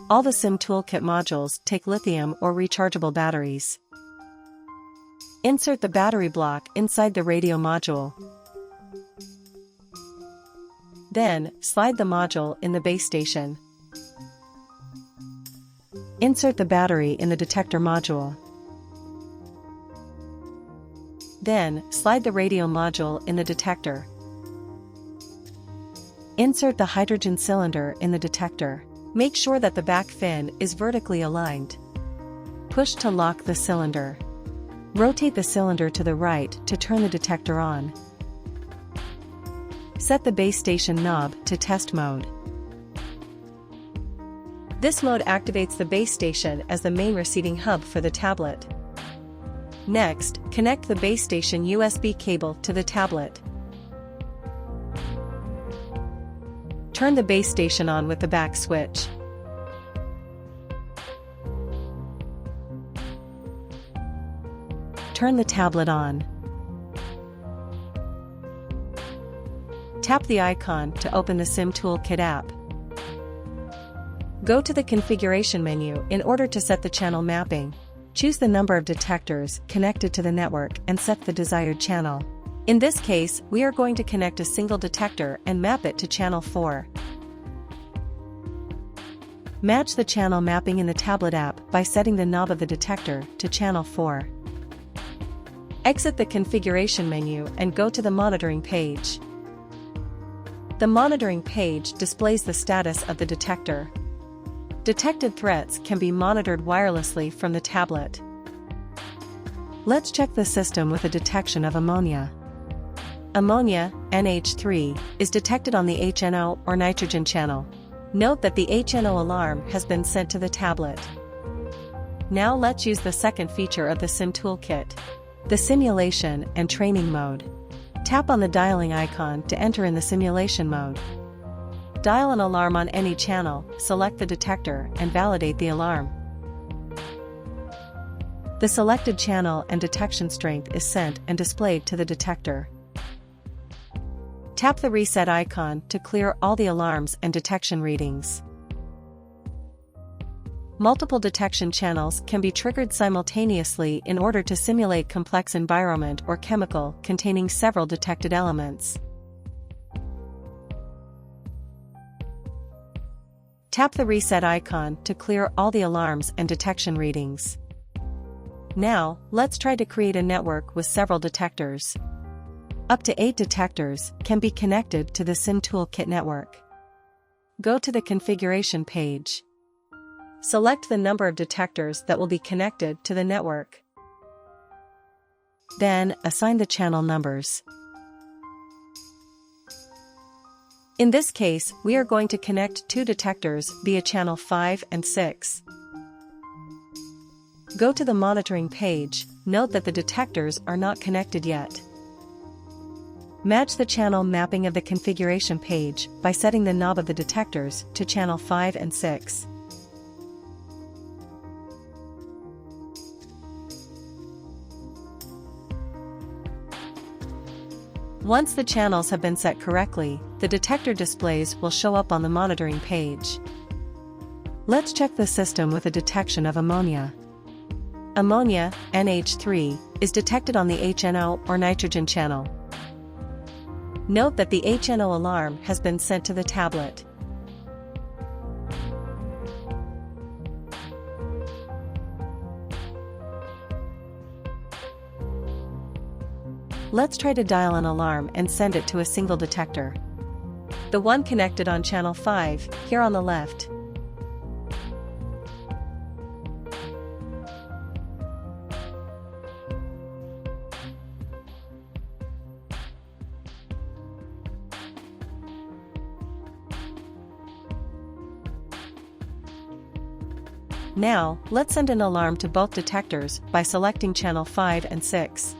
All the SIM Toolkit modules take lithium or rechargeable batteries. Insert the battery block inside the radio module. Then, slide the module in the base station. Insert the battery in the detector module. Then, slide the radio module in the detector. Insert the hydrogen cylinder in the detector. Make sure that the back fin is vertically aligned. Push to lock the cylinder. Rotate the cylinder to the right to turn the detector on. Set the base station knob to test mode. This mode activates the base station as the main receiving hub for the tablet. Next, connect the base station USB cable to the tablet. Turn the base station on with the back switch. Turn the tablet on. Tap the icon to open the SIM Toolkit app. Go to the configuration menu in order to set the channel mapping. Choose the number of detectors connected to the network and set the desired channel. In this case, we are going to connect a single detector and map it to channel 4. Match the channel mapping in the tablet app by setting the knob of the detector to channel 4. Exit the configuration menu and go to the monitoring page. The monitoring page displays the status of the detector. Detected threats can be monitored wirelessly from the tablet. Let's check the system with a detection of ammonia. Ammonia, NH3, is detected on the HNO or nitrogen channel. Note that the HNO alarm has been sent to the tablet. Now let's use the second feature of the SIM Toolkit, the simulation and training mode. Tap on the dialing icon to enter in the simulation mode. Dial an alarm on any channel, select the detector and validate the alarm. The selected channel and detection strength is sent and displayed to the detector. Tap the reset icon to clear all the alarms and detection readings. Multiple detection channels can be triggered simultaneously in order to simulate complex environment or chemical containing several detected elements. Tap the reset icon to clear all the alarms and detection readings. Now, let's try to create a network with several detectors. Up to 8 detectors can be connected to the SIM Toolkit network. Go to the configuration page. Select the number of detectors that will be connected to the network. Then, assign the channel numbers. In this case, we are going to connect 2 detectors via channel 5 and 6. Go to the monitoring page. Note that the detectors are not connected yet. Match the channel mapping of the configuration page by setting the knob of the detectors to channel 5 and 6. Once the channels have been set correctly, the detector displays will show up on the monitoring page. Let's check the system with a detection of ammonia. Ammonia, NH3, is detected on the HNO or nitrogen channel. Note that the HNO alarm has been sent to the tablet. Let's try to dial an alarm and send it to a single detector. The one connected on channel 5, here on the left. Now, let's send an alarm to both detectors by selecting channel 5 and 6.